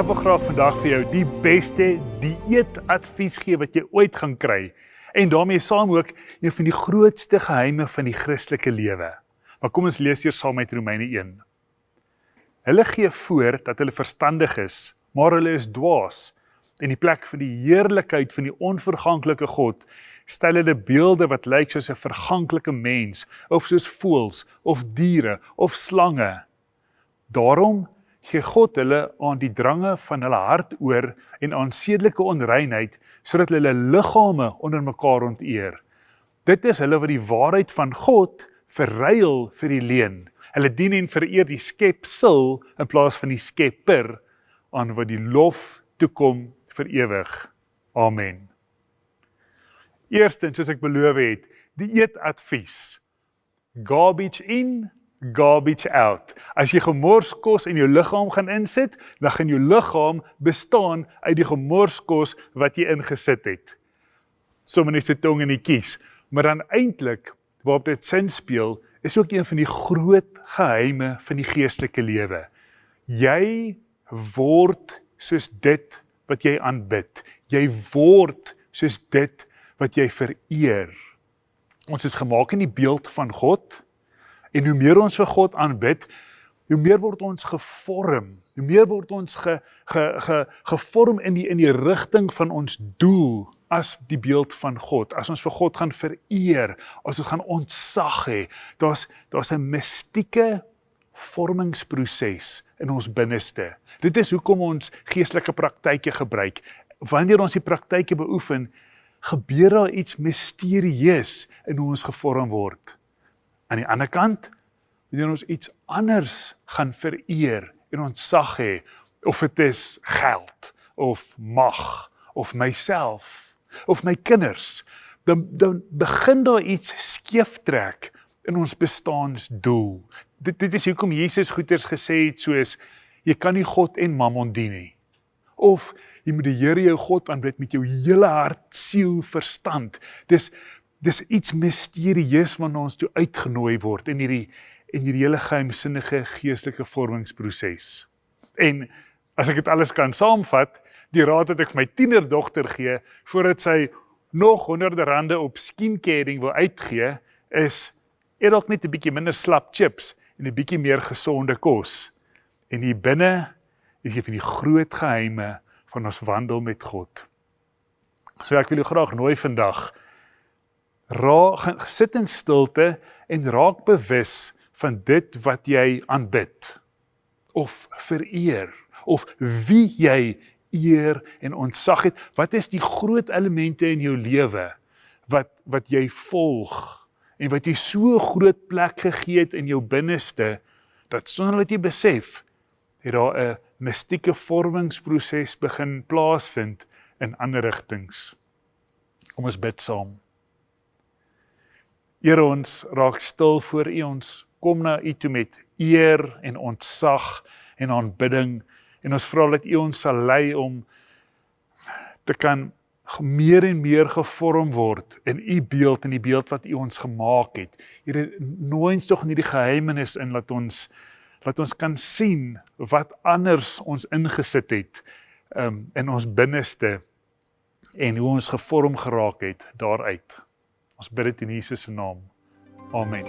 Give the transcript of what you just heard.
Ek wil graag vandag vir jou die beste dieetadvies gee wat jy ooit gaan kry. En daarmee saam ook een van die grootste geheime van die Christelike lewe. Maar kom ons lees hier saam met Romeine 1. Hulle gee voor dat hulle verstandig is, maar hulle is dwaas. In die plek van die heerlikheid van die onverganklike God, stel hulle beelde wat lyk soos 'n verganklike mens, of soos voëls, of diere, of slange. Daarom gee God hulle aan die drange van hulle hart oor en aan sedelike onreinheid, sodat hulle liggame onder mekaar onteer. Dit is hulle wat die waarheid van God verruil vir die leuen. Hulle dien en vereer die skepsel in plaas van die skepper, aan wat die lof toekom vir ewig. Amen. Eerstens, soos ek beloof het, die eetadvies. Garbage in, garbage out. As jy gemorskos in jou liggaam gaan insit, dan gaan jou liggaam bestaan uit die gemorskos wat jy ingesit het. Sommige net se tong in die kies. Maar dan eintlik, waarop dit sin speel, is ook een van die groot geheime van die geestelike lewe. Jy word soos dit wat jy aanbid. Jy word soos dit wat jy vereer. Ons is gemaak in die beeld van God, en hoe meer ons vir God aanbid, hoe meer word ons gevorm, hoe meer word ons gevorm in die rigting van ons doel as die beeld van God, as ons vir God gaan vereer, as ons gaan ontzag hê, daar's 'n mystieke vormingsproses in ons binneste. Dit is hoekom ons geestelike praktyke gebruik. Wanneer ons die praktyke beoefen, gebeur daar iets misterieus in hoe ons gevorm word. Aan die ander kant, wanneer ons iets anders gaan vereer en ontzag hê, of dit is geld, of mag, of myself, of my kinders, dan begin daar iets skeef trek in ons bestaansdoel. Dit is hoekom Jesus goeters gesê het soos, jy kan nie God en Mammon dien nie. Of, jy moet die Here jou God aanbid met jou hele hart, siel, verstand. Dis iets mysterieus wanneer ons toe uitgenooi word in hierdie hele geheimsinnige geestelike vormingsproses. En as ek dit alles kan saamvat, die raad wat ek vir my tienerdogter gee, voordat sy nog honderde rande op skincare wil uitgee, is eet dalk net 'n bietjie minder slap chips en 'n bietjie meer gesonde kos. En hier binne is een van die groot geheime van ons wandel met God. So ek wil jou graag nooi vandag, sit in stilte en raak bewus van dit wat jy aanbid, of vereer, of wie jy eer en ontzag het. Wat is die groot elemente in jou lewe, wat jy volg, en wat jy so groot plek gegee het in jou binneste, dat sonder dat jy besef, het daar 'n mystieke vormingsproses begin plaasvind in ander rigtings. Kom ons bid saam. Here, ons raak stil voor U, ons kom na U toe met eer en ontzag en aanbidding, en ons vra dat U ons sal lei om te kan meer en meer gevorm word in U beeld, in die beeld wat U ons gemaak het. Here, nooi ons tog in hierdie geheimenis in, laat ons kan sien wat anders ons ingesit het in ons binneste, en hoe ons gevorm geraak het daaruit. Ons bid dit in Jesus se naam. Amen.